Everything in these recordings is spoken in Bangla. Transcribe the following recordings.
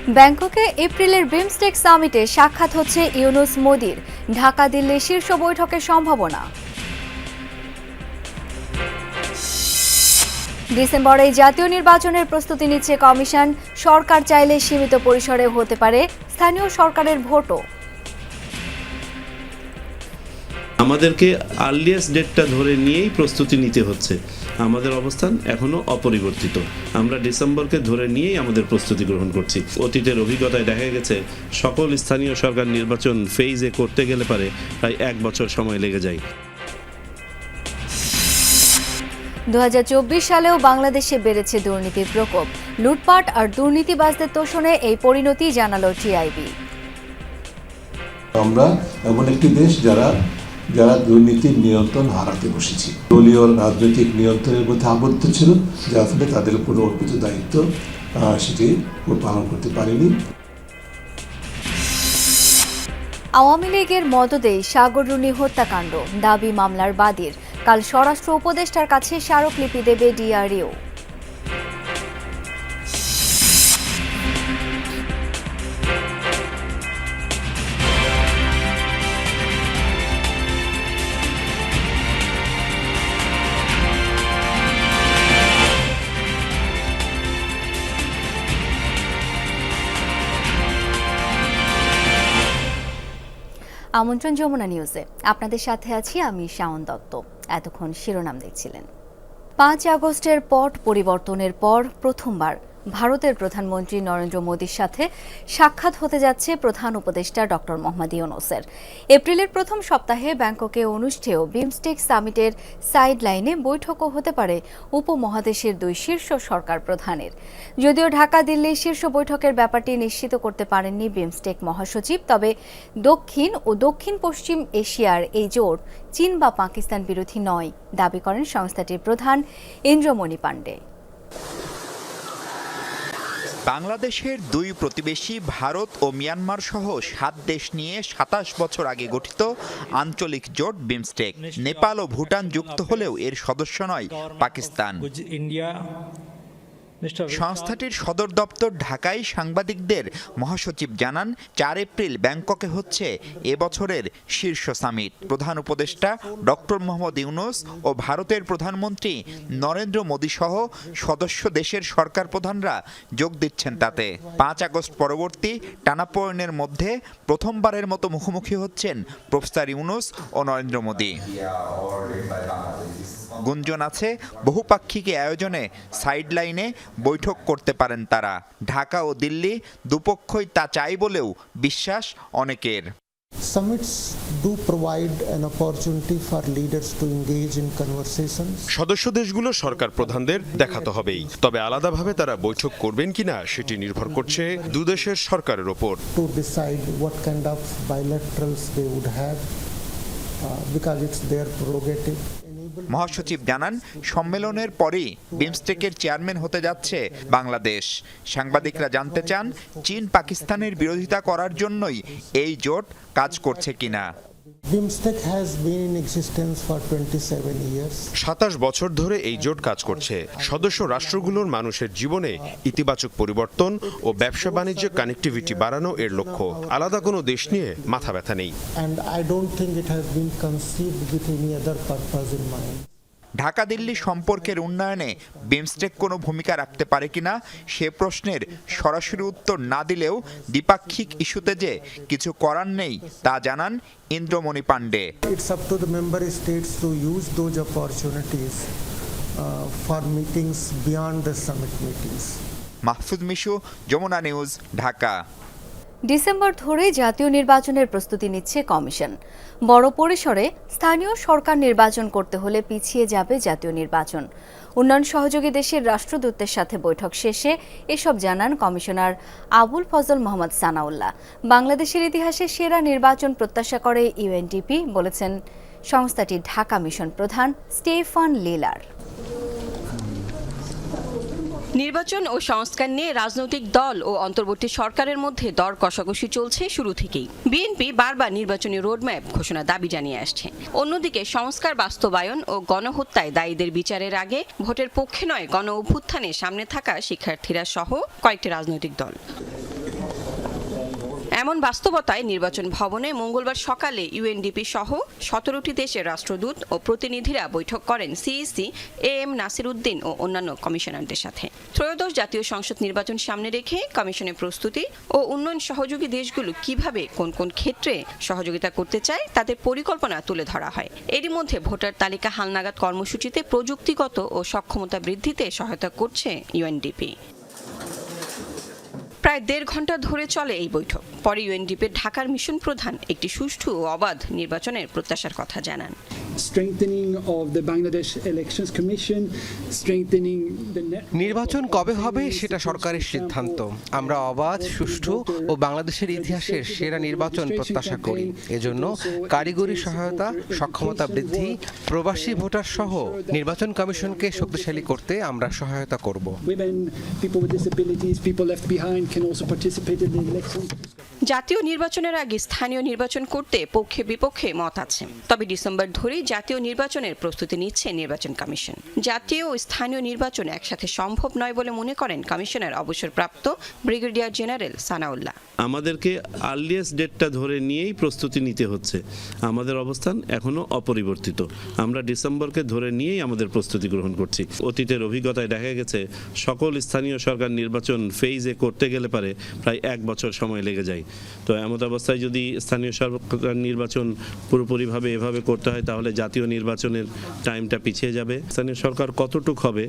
ব্যাংককে এপ্রিলের বিমস্টেক সামিটে সাক্ষাৎ হচ্ছে ইউনূস মোদির। ঢাকা দিল্লি শীর্ষ বৈঠকের সম্ভাবনা। ডিসেম্বরে জাতীয় নির্বাচনের প্রস্তুতি নিচ্ছে কমিশন। সরকার চাইলে সীমিত পরিসরে হতে পারে স্থানীয় সরকারের ভোটও। আমাদেরকে আর্লিয়েস্ট ডেটটা ধরে নিয়েই প্রস্তুতি নিতে হচ্ছে। আমাদের অবস্থান এখনো অপরিবর্তিত। আমরা ডিসেম্বরকে ধরে নিয়েই আমাদের প্রস্তুতি গ্রহণ করছি। অতীতের অভিজ্ঞতায় দেখা গেছে সকল স্থানীয় সরকার নির্বাচন ফেজে করতে গেলে পারে প্রায় 1 বছর সময় লেগে যায়। 2024 সালেও বাংলাদেশে বেড়েছে দুর্নীতির প্রকোপ। লুটপাট আর দুর্নীতিবাজদের তোষণে এই পরিণতি জানালো টিআইবি। আমরা এমন একটি দেশ যারা দুর্নীতির নিয়ন্ত্রণ হারাতে বসেছি। দলীয় রাজনৈতিক নিয়ন্ত্রণের মধ্যে আবদ্ধ ছিল, যার ফলে তাদের উপর অর্পিত দায়িত্ব সেটি পালন করতে পারেনি। আওয়ামী লীগের মদদেই সাগররুনি হত্যাকাণ্ড দাবি মামলার বাদীর। কাল স্বরাষ্ট্র উপদেষ্টার কাছে স্মারকলিপি দেবে ডিআরইউ। আমন্ত্রণ যমুনা নিউজে, আপনাদের সাথে আছি আমি শাওন দত্ত। এতক্ষণ শিরোনাম দেখছিলেন। 5 আগস্টের পট পরিবর্তনের পর প্রথমবার ভারতের প্রধানমন্ত্রী নরেন্দ্র মোদির সাথে সাক্ষাৎ হতে যাচ্ছে প্রধান উপদেষ্টা ডক্টর মোহাম্মদ ইউনূসের। এপ্রিলের প্রথম সপ্তাহে ব্যাংককে অনুষ্ঠেয় বিমস্টেক সামিটের সাইডলাইনে বৈঠকও হতে পারে উপমহাদেশের 2 শীর্ষ সরকার প্রধানের। যদিও ঢাকা দিল্লি শীর্ষ বৈঠকের ব্যাপারটি নিশ্চিত করতে পারেননি বিমস্টেক মহাসচিব, তবে দক্ষিণ ও দক্ষিণ পশ্চিম এশিয়ার এই জোট চীন বা পাকিস্তান বিরোধী নয় দাবি করেন সংস্থাটির প্রধান ইন্দ্রমণি পাণ্ডে। বাংলাদেশের 2 প্রতিবেশী ভারত ও মিয়ানমার সহ 7 দেশ নিয়ে 27 বছর আগে গঠিত আঞ্চলিক জোট বিমস্টেক। নেপাল ও ভুটান যুক্ত হলেও এর সদস্য নয় পাকিস্তান। সংস্থাটির সদর দপ্তর ঢাকায় সাংবাদিকদের মহাসচিব জানান, 4 এপ্রিল ব্যাংককে হচ্ছে এবছরের শীর্ষ সামিট। প্রধান উপদেষ্টা ডক্টর মোহাম্মদ ইউনূস ও ভারতের প্রধানমন্ত্রী নরেন্দ্র মোদী সহ সদস্য দেশের সরকার প্রধানরা যোগ দিচ্ছেন তাতে। 5 আগস্ট পরবর্তী টানাপোড়েনের মধ্যে প্রথমবারের মতো মুখোমুখি হচ্ছেন প্রফেসর ইউনূস ও নরেন্দ্র মোদী। গুঞ্জন আছে বহুপাক্ষিক আয়োজনে সাইডলাইনে বৈঠক করতে পারেন তারা। ঢাকা ও দিল্লি দুপক্ষই তা চাই বলেও বিশ্বাস অনেকের। Summits do provide an opportunity for leaders to engage in conversations. সদস্য দেশগুলো সরকার প্রধানদের দেখাতে হবেই, তবে আলাদাভাবে তারা বৈঠক করবেন কিনা সেটি নির্ভর করছে দুদেশের সরকারের ওপর। To decide what kind of bilaterals they would have, because it's their prerogative. মহাসচিব জানান, সম্মেলনের পরেই বিমস্টেকের চেয়ারম্যান হতে যাচ্ছে বাংলাদেশ। সাংবাদিকরা জানতে চান, চীন পাকিস্তানের বিরোধিতা করার জন্যই এই জোট কাজ করছে কিনা। BIMSTEC has been in existence for 27 years. 27 বছর ধরে এই জোট কাজ করছে। সদস্য রাষ্ট্রগুলোর মানুষের জীবনে ইতিবাচক পরিবর্তন ও ব্যবসা বাণিজ্য কানেক্টিভিটি বাড়ানো এর লক্ষ্য। আলাদা কোনো দেশ নিয়ে মাথা ব্যথা নেই। And I don't think it has been conceived with any other purpose in mind. Dhaka Delhi সম্পর্কের উন্নয়নে বিমস্টেক কোনো ভূমিকা রাখতে পারে কিনা সে প্রশ্নের সরাসরি উত্তর না দিলেও দ্বিপাক্ষিক ইস্যুতে যে কিছু করার নেই তা জানান Indramani Pandey. It's up to the member states to use those opportunities for meetings beyond the summit meetings. Mahfuz Mishu, Jamuna news, Dhaka. December ধরে জাতীয় নির্বাচনের প্রস্তুতি নিচ্ছে কমিশন। বড় পরিসরে স্থানীয় সরকার নির্বাচন করতে হলে পিছিয়ে যাবে জাতীয় নির্বাচন। উন্নয়ন সহযোগী দেশের রাষ্ট্রদূতের সাথে বৈঠক শেষে এসব জানান কমিশনার আবুল ফজল মোহাম্মদ সানাউল্লাহ। বাংলাদেশের ইতিহাসে সেরা নির্বাচন প্রত্যাশা করে ইউএনডিপি, বলেছেন সংস্থাটির ঢাকা মিশন প্রধান স্টেফান লিলার। নির্বাচন ও সংস্কার নিয়ে রাজনৈতিক দল ও অন্তর্বর্তী সরকারের মধ্যে দর কষাকষি চলছে শুরু থেকেই। বিএনপি বারবার নির্বাচনী রোডম্যাপ ঘোষণার দাবি জানিয়ে আসছে। অন্যদিকে সংস্কার বাস্তবায়ন ও গণহত্যায় দায়ীদের বিচারের আগে ভোটের পক্ষে নয় গণ অভ্যুত্থানে সামনে থাকা শিক্ষার্থীরা সহ কয়েকটি রাজনৈতিক দল। এমন বাস্তবতায় নির্বাচন ভবনে মঙ্গলবার সকালে ইউএনডিপি সহ 17টি দেশের রাষ্ট্রদূত ও প্রতিনিধিরা বৈঠক করেন সিইসি AM নাসির উদ্দিন ও অন্যান্য কমিশনারদের সাথে। ত্রয়োদশ জাতীয় সংসদ নির্বাচন সামনে রেখে কমিশনের প্রস্তুতি ও উন্নয়ন সহযোগী দেশগুলো কিভাবে কোন কোন ক্ষেত্রে সহযোগিতা করতে চায় তাদের পরিকল্পনা তুলে ধরা হয়। এরই মধ্যে ভোটার তালিকা হালনাগাদ কর্মসূচিতে প্রযুক্তিগত ও সক্ষমতা বৃদ্ধিতে সহায়তা করছে ইউএনডিপি। প্রায় 1.5 ঘন্টা ধরে চলে এই বৈঠক। পরে ইউএনডিপির ঢাকার মিশন প্রধান একটি সুষ্ঠু ও অবাধ নির্বাচনের প্রত্যাশার কথা জানান। নির্বাচন কবে হবে সেটা সরকারের সিদ্ধান্ত। আমরা অবাধ, সুষ্ঠু ও বাংলাদেশের ইতিহাসের সেরা নির্বাচন প্রত্যাশা করি। এজন্য কারিগরি সহায়তা, সক্ষমতা বৃদ্ধি, প্রবাসী ভোটার সহ নির্বাচন কমিশনকে শক্তিশালী করতে আমরা সহায়তা করব। জাতীয় নির্বাচনের আগে স্থানীয় নির্বাচন করতে পক্ষে বিপক্ষে মত আছে। তবে ডিসেম্বর ধরেই জাতীয় নির্বাচনের প্রস্তুতি নিচ্ছে নির্বাচন কমিশন। জাতীয় ও স্থানীয় নির্বাচন একসাথে সম্ভব নয় বলে মনে করেন কমিশনার অবসরপ্রাপ্ত ব্রিগেডিয়ার জেনারেল সানাউল্লাহ। আমাদেরকে আর্লিয়েস্ট ডেটটা ধরে নিয়েই প্রস্তুতি নিতে হচ্ছে। আমাদের অবস্থান এখনো অপরিবর্তিত। আমরা ডিসেম্বরকে ধরে নিয়েই আমাদের প্রস্তুতি গ্রহণ করছি। অতীতের অভিজ্ঞতায় দেখা গেছে সকল স্থানীয় সরকার নির্বাচন ফেজে করতে গেলে পারে প্রায় 1 বছর সময় লেগে যায়। তো এমন অবস্থায় যদি স্থানীয় সরকার নির্বাচন পুরোপুরিভাবে এভাবে করতে হয় তাহলে জাতীয় নির্বাচনের টাইমটা পিছিয়ে যাবে। স্থানীয় সরকার কতটুক হবে,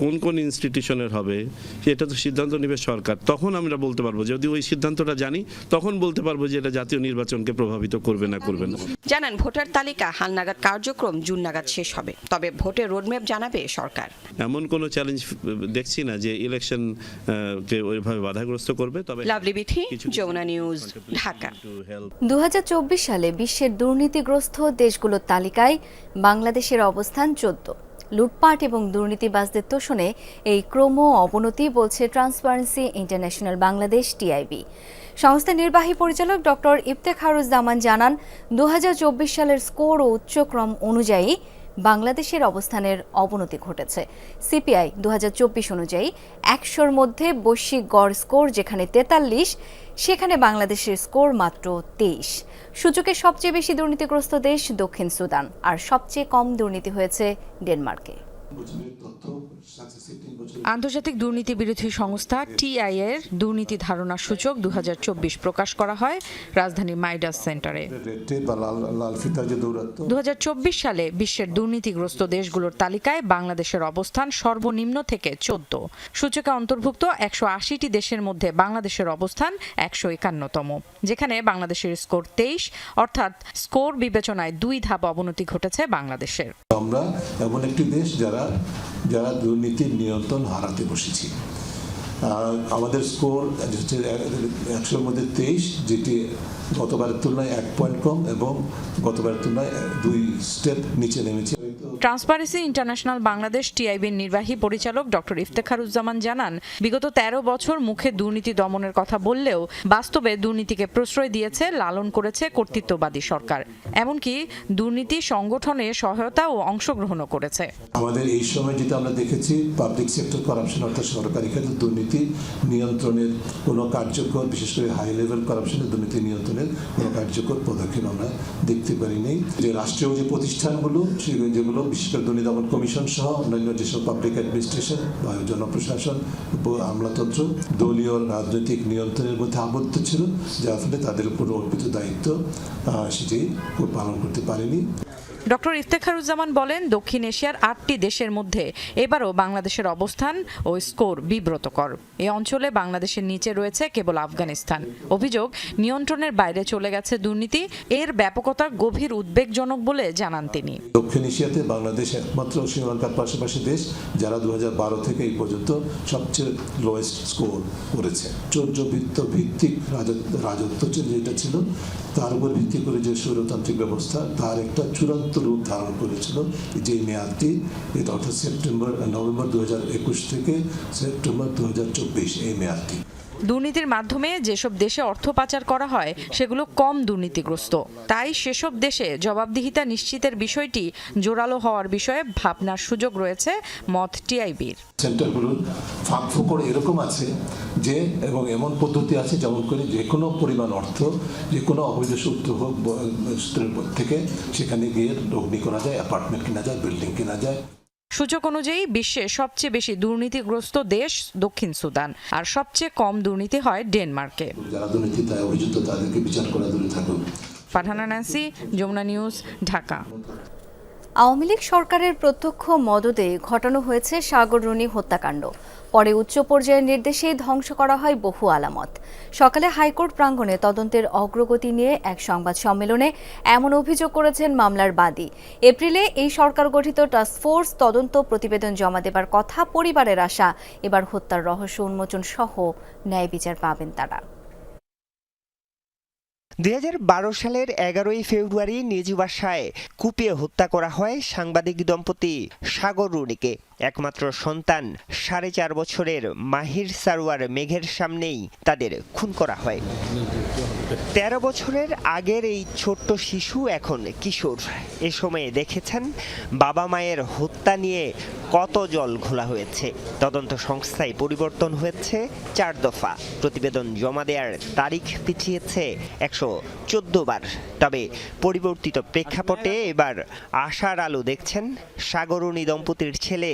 কোন কোন ইনস্টিটিউশনের হবে সেটা তো সিদ্ধান্ত নেবে সরকার। তখন আমরা বলতে পারবো, যদি ওই সিদ্ধান্তটা জানি তখন বলতে পারবো যে এটা জাতীয় নির্বাচনকে প্রভাবিত করবে না করবে না। জানান ভোটার তালিকা হালনাগাদ কার্যক্রম জুন নাগাদ শেষ হবে। তবে ভোটের রোডম্যাপ জানাবে সরকার। এমন কোনো চ্যালেঞ্জ দেখছি না যে ইলেকশন কে ওইভাবে বাধাগ্রস্ত করবে। তবে লাভলি বিথি, যমুনা নিউজ, ঢাকা। 2024 সালে বিশ্বের দুর্নীতিগ্রস্ত দেশগুলোর তালিকায় বাংলাদেশের অবস্থান 14। লুটপাট এবং দুর্নীতিবাজদের তোষণে এই ক্রম অবনতি বলছে ট্রান্সপারেন্সি ইন্টারন্যাশনাল বাংলাদেশ টিআইবি। সংস্থার নির্বাহী পরিচালক ডক্টর ইফতেখারুজ্জামান জানান, 2024 সালের স্কোর ও উচ্চক্রম অনুযায়ী বাংলাদেশের অবস্থানের অবনতি ঘটেছে। সিপিআই 2024 অনুযায়ী 100-র মধ্যে বৈশ্বিক গড় স্কোর যেখানে 43, সেখানে বাংলাদেশের স্কোর মাত্র 23। সূচকের সবচেয়ে বেশি দুর্নীতিগ্রস্ত দেশ দক্ষিণ সুদান, আর সবচেয়ে কম দুর্নীতি হয়েছে ডেনমার্কে। আন্তর্জাতিক দুর্নীতি বিরোধী সংস্থা টিআই এর দুর্নীতি ধারণা সূচক 2024 প্রকাশ করা হয় রাজধানীর মাইডাস সেন্টারে। 2024 সালে বিশ্বের দুর্নীতিগ্রস্ত দেশগুলোর তালিকায় বাংলাদেশের অবস্থান সর্বনিম্ন থেকে 14। সূচকে অন্তর্ভুক্ত 180টি দেশের মধ্যে বাংলাদেশের অবস্থান 151তম, যেখানে বাংলাদেশের স্কোর 23, অর্থাৎ স্কোর বিবেচনায় 2 ধাপ অবনতি ঘটেছে বাংলাদেশের। আমরা এমন একটি দেশ যারা দুর্নীতির নিয়ন্ত্রণ হারাতে বসেছি। আমাদের স্কোর হচ্ছে 100-র মধ্যে 23, যেটি গতবারের তুলনায় 1 পয়েন্ট কম এবং গতবারের তুলনায় 2 স্টেপ নিচে নেমেছে। ট্রান্সপারেন্সি ইন্টারন্যাশনাল বাংলাদেশ টিআইবির নির্বাহী পরিচালক ডক্টর ইফতেখারুজ্জামান জানান, বিগত 13 বছর মুখে দুর্নীতি দমনের কথা বললেও বাস্তবে দুর্নীতিকে প্রশ্রয় দিয়েছে, লালন করেছে কর্তৃত্ববাদী সরকার। এমনকি দুর্নীতি সংগঠনে সহায়তা ও অংশগ্রহণও করেছে। আমাদের এই সময় যেটা আমরা দেখেছি, পাবলিক সেক্টর করাপশন অর্থাৎ সরকারি খাতে দুর্নীতি নিয়ন্ত্রণের কোনো কার্যকর, বিশেষ করে হাই লেভেল করাপশনের দুর্নীতি নিয়ন্ত্রণের কোনো কার্যকর পদক্ষেপ আমরা দেখতে পারিনি। যে রাষ্ট্রীয় যে প্রতিষ্ঠানগুলো, যেগুলো বিশেষ করে দুর্নীতি দমন কমিশন সহ অন্যান্য যেসব পাবলিক অ্যাডমিনিস্ট্রেশন বা জনপ্রশাসন, আমলাতন্ত্র দলীয় রাজনৈতিক নিয়ন্ত্রণের মধ্যে আবদ্ধ ছিল, যার ফলে তাদের উপর অর্পিত দায়িত্ব সেটি পালন করতে পারেনি। ডক্টর ইফতেখারুজ্জামান বলেন, দক্ষিণ এশিয়ার 8টি দেশের মধ্যে এবারও বাংলাদেশের অবস্থান ও স্কোর বিব্রতকর। এই অঞ্চলে বাংলাদেশের নিচে রয়েছে কেবল আফগানিস্তান। অভিযোগ, নিয়ন্ত্রণের বাইরে চলে গেছে দুর্নীতি। এর ব্যাপকতা গভীর উদ্বেগজনক বলে জানান তিনি। দক্ষিণ এশিয়াতে বাংলাদেশ একমাত্র শ্রীলঙ্কার পাশাপাশি দেশ যারা 2012 থেকে এই পর্যন্ত সবচেয়ে লোয়েস্ট স্কোর করেছে। চৌর্যবৃত্ত ভিত্তিক রাজত্ব যেটা ছিল, তার উপর ভিত্তি করে যে স্বৈরতান্ত্রিক ব্যবস্থা, তার একটা চূড়ান্ত রূপ ধারণ করেছিল যে মেয়াদটি, এটা অর্থাৎ নভেম্বর 2021 থেকে সেপ্টেম্বর 2024 এই মেয়াদটি। দুর্নীতির মাধ্যমে যেসব দেশে অর্থ পাচার করা হয় সেগুলো কম দুর্নীতিগ্রস্ত, তাই সেসব দেশে জবাবদিহিতা নিশ্চিতের বিষয়টি জোরালো হওয়ার বিষয়ে ভাবনার সুযোগ রয়েছে মত টিআইবির। সেন্টারগুলোর ফাঁক ফোকর এরকম আছে যে, এবং এমন পদ্ধতি আছে যেমন করে যে কোনো পরিমাণ অর্থ যে কোনো অবৈধ সূত্র হোক সূত্রের থেকে সেখানে গিয়ে লগ্নি করা যায়, অ্যাপার্টমেন্ট কেনা যায়, বিল্ডিং কেনা যায়। সূচক অনুযায়ী বিশ্বে সবচেয়ে বেশি দুর্নীতিগ্রস্ত দেশ দক্ষিণ সুদান, আর সবচেয়ে কম দুর্নীতি হয় ডেনমার্কে। যারা দুর্নীতিতে অভিযুক্ত তাদেরকে বিচার করা দূরে থাকুক। Farhana Nancy, Jamuna news, Dhaka. আওয়ামী লীগ সরকারের প্রত্যক্ষ মদদে ঘটানো হয়েছে সাগররুনি হত্যাকাণ্ড। পরে উচ্চ পর্যায়ের নির্দেশেই ধ্বংস করা হয় বহু আলামত। সকালে হাইকোর্ট প্রাঙ্গণে তদন্তের অগ্রগতি নিয়ে এক সংবাদ সম্মেলনে এমন অভিযোগ করেছেন মামলার বাদী। এপ্রিলে এই সরকার গঠিত টাস্কফোর্স তদন্ত প্রতিবেদন জমা দেবার কথা পরিবারের আশা, এবার হত্যার রহস্য উন্মোচন সহ ন্যায় বিচার পাবেন তারা। 2012 সালের 11 ফেব্রুয়ারি নিজ বাসায় কুপিয়ে হত্যা করা হয় সাংবাদিক দম্পতি সাগর রুনিকে। একমাত্র সন্তান 4.5 বছরের মাহির সারোয়ার মেঘের সামনেই তাদের খুন করা হয়। 13 বছরের আগের এই ছোট্ট শিশু এখন কিশোর। এ সময়ে দেখেছেন বাবা মায়ের হত্যা নিয়ে কত জল ঘোলা হয়েছে। তদন্ত সংস্থায় পরিবর্তন হয়েছে 4 দফা। প্রতিবেদন জমা দেওয়ার তারিখ পিছিয়েছে 114 বার। তবে পরিবর্তিত প্রেক্ষাপটে এবার আশার আলো দেখছেন সাগররুনি দম্পতির ছেলে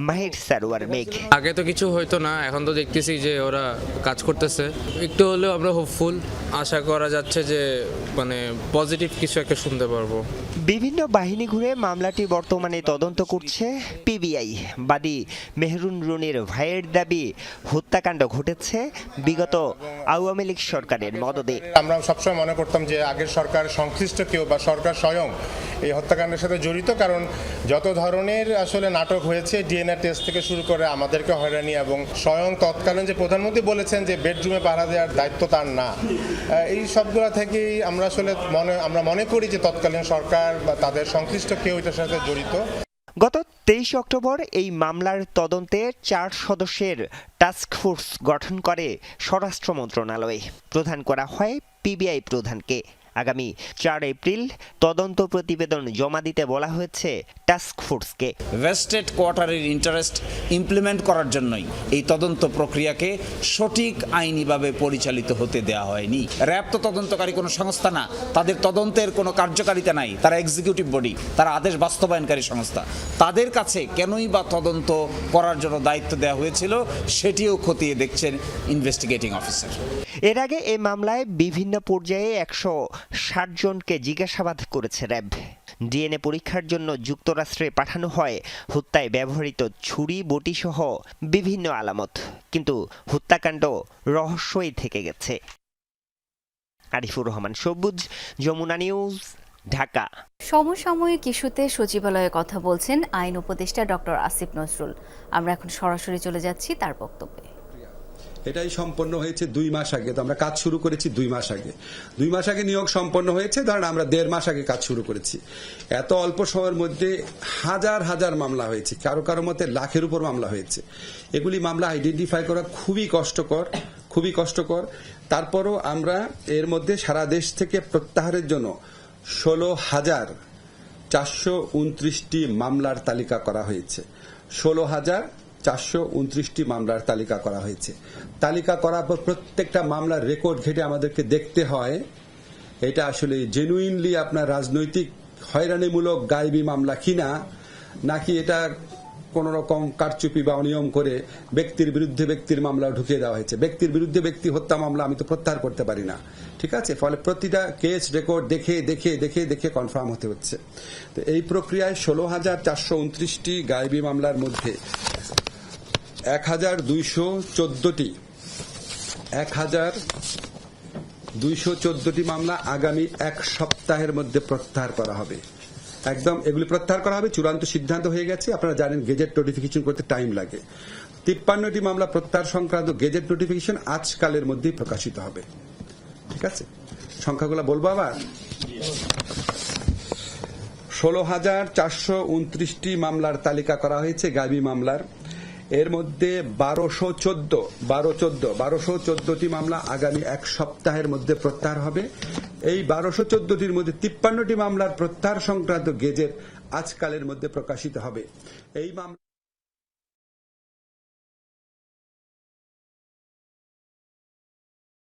মাহির সারোয়ার মেঘ। আগে তো কিছু হইতো না, এখন তো দেখতেছি যে ওরা কাজ করতেছে। একটু হলেও আমরা হোপফুল, আশা করা যাচ্ছে যে মানে পজিটিভ কিছু একটা শুনতে পারবো। বিভিন্ন বাহিনী ঘুরে মামলাটি বর্তমানে তদন্ত করছে পিবিআই। বাদী মেহরুন রুনির ভাইয়ের দাবি হত্যাকাণ্ড ঘটেছে বিগত আওয়ামী লীগ সরকারের মদদে। আমরা সবসময় মনে করতাম যে আগের সরকার সংশ্লিষ্ট কেউ বা সরকার স্বয়ং এই হত্যাকাণ্ডের সাথে জড়িত, কারণ যত ধরনের আসলে নাটক হয়েছে, ডিএনএ টেস্ট থেকে শুরু করে আমাদেরকে হয়রানি, এবং স্বয়ং তৎকালীন যে প্রধানমন্ত্রী বলেছেন যে বেডরুমে পাহারা দেওয়ার দায়িত্ব তার না, এই সবগুলো থেকেই আমরা আসলে মনে করি যে তৎকালীন সরকার বা তাদের সংশ্লিষ্ট কেউ এটার সাথে জড়িত। গত 23 অক্টোবর এই মামলার তদন্তে 4 সদস্যের টাস্কফোর্স গঠন করে স্বরাষ্ট্র মন্ত্রণালয়। প্রধান করা হয় পিবিআই প্রধানকে। আগামী 4 এপ্রিল তদন্ত প্রতিবেদন জমা দিতে বলা হয়েছে টাস্কফোর্সকে। ভেস্টেড কোয়ার্টারের ইন্টারেস্ট ইমপ্লিমেন্ট করার জন্যই এই তদন্ত প্রক্রিয়াকে সঠিক আইনিভাবে পরিচালিত হতে দেওয়া হয়নি। র্যাব তো তদন্তকারী কোনো সংস্থা না, তাদের তদন্তের কোনো কার্যকারিতা নাই, তারা এক্সিকিউটিভ বডি, তারা আদেশ বাস্তবায়নকারী সংস্থা। তাদের কাছে কেনই বা তদন্ত করার জন্য দায়িত্ব দেওয়া হয়েছিল সেটিও খতিয়ে দেখছেন ইনভেস্টিগেটিং অফিসার। এর আগে এই মামলায় বিভিন্ন পর্যায়ে 160 জনকে জিজ্ঞাসাবাদ করেছে র্যাব। ডিএনএ পরীক্ষার জন্য যুক্তরাষ্ট্রে পাঠানো হয় হত্যায় ব্যবহৃত ছুরি, বটি সহ বিভিন্ন আলামত, কিন্তু হত্যাকাণ্ড রহস্যই থেকে গেছে। আরিফুর রহমান সবুজ, যমুনা নিউজ, ঢাকা। সমসাময়িক ইস্যুতে সচিবালয়ে কথা বলছেন আইন উপদেষ্টা ডক্টর আসিফ নজরুল। আমরা এখন সরাসরি চলে যাচ্ছি তার বক্তব্যে। এটাই সম্পন্ন হয়েছে 2 মাস আগে। তো আমরা কাজ শুরু করেছি 2 মাস আগে। 2 মাস আগে নিয়োগ সম্পন্ন হয়েছে, ধরেন আমরা 1.5 মাস আগে কাজ শুরু করেছি। এত অল্প সময়ের মধ্যে হাজার হাজার মামলা হয়েছে, কারো কারো মতে লাখের উপর মামলা হয়েছে। এগুলি মামলা আইডেন্টিফাই করা খুবই কষ্টকর। তারপরও আমরা এর মধ্যে সারা দেশ থেকে প্রত্যাহারের জন্য 16,429টি মামলার তালিকা করা হয়েছে। 16,429টি মামলার তালিকা করা হয়েছে। তালিকা করার পর প্রত্যেকটা মামলার রেকর্ড ঘেটে আমাদেরকে দেখতে হয় এটা আসলে জেনুইনলি আপনার রাজনৈতিক হয়রানিমূলক গায়েবী মামলা কিনা, নাকি এটা কোন রকম কারচুপি বা অনিয়ম করে ব্যক্তির বিরুদ্ধে ব্যক্তির মামলা ঢুকিয়ে দেওয়া হয়েছে। ব্যক্তির বিরুদ্ধে ব্যক্তি হত্যা মামলা আমি তো প্রত্যাহার করতে পারি না, ঠিক আছে? ফলে প্রতিটা কেস রেকর্ড দেখে কনফার্ম হতে হচ্ছে। তো এই প্রক্রিয়ায় 16,429টি গায়েবী মামলার মধ্যে 1,214টি মামলা আগামী 1 সপ্তাহের মধ্যে প্রত্যাহার করা হবে। একদম এগুলি প্রত্যাহার করা হবে, চূড়ান্ত সিদ্ধান্ত হয়ে গেছে। আপনারা জানেন গেজেট নোটিফিকেশন করতে টাইম লাগে। 53টি মামলা প্রত্যাহার সংক্রান্ত গেজেট নোটিফিকেশন আজকালের মধ্যেই প্রকাশিত হবে, ঠিক আছে? সংখ্যাগুলো বলবো আবার। 16,429টি মামলার তালিকা করা হয়েছে গায়েবী মামলার। এর মধ্যে 1214টি মামলা আগামী এক সপ্তাহের মধ্যে প্রত্যাহার হবে। এই 1214টির মধ্যে 53টি মামলার প্রত্যাহার সংক্রান্ত গেজেট আজকালের মধ্যে প্রকাশিত হবে। এই মামলা